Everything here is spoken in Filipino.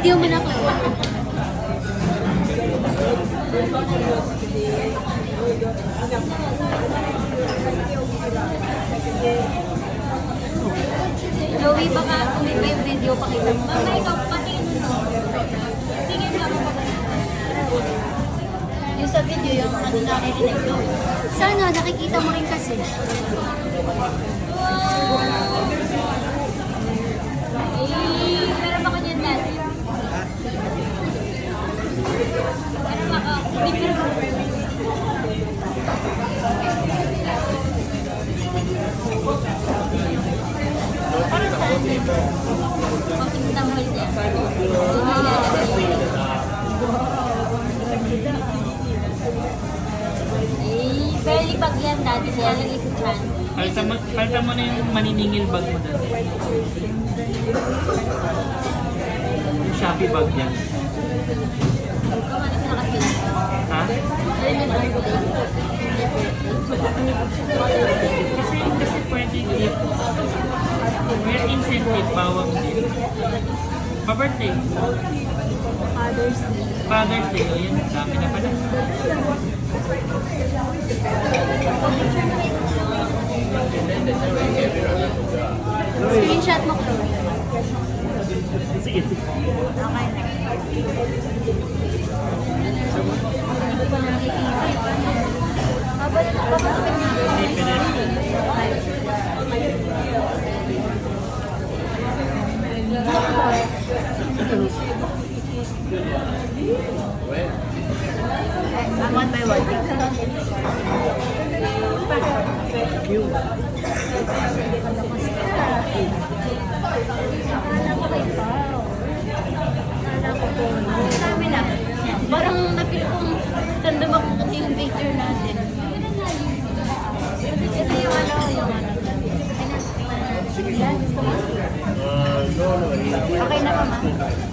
Video mo na ko. Joey, baka kung may yung video, pakita mo. Mama, ikaw, patingin mo. Tingin ka mo. Yung sa video, yung ano nakikinig ko. Sana, nakikita mo rin kasi. Meron ako dyan dati. Meron ako. Para saan? Pagkita mo niya. Fairly bag yan dati. Kaya lagi sa chan. Palta mo na yung maniningil bag mo dati. Yung Shopee bag yan. Kumanis na kasi. Ha? Kasi pwede gift. May incentive, bawang din. Pa-birthday. Father's Day. Father's Day, o yun, dami na pala. Screenshot mo, Chloe. Sige, sige. Okay na. Hindi ko nakikita. Babalik niya. Hindi, pwede. One by one. Sabi na, parang napili kong tanda mo kasi yung picture natin. Ito yung ano, Okay na, mama.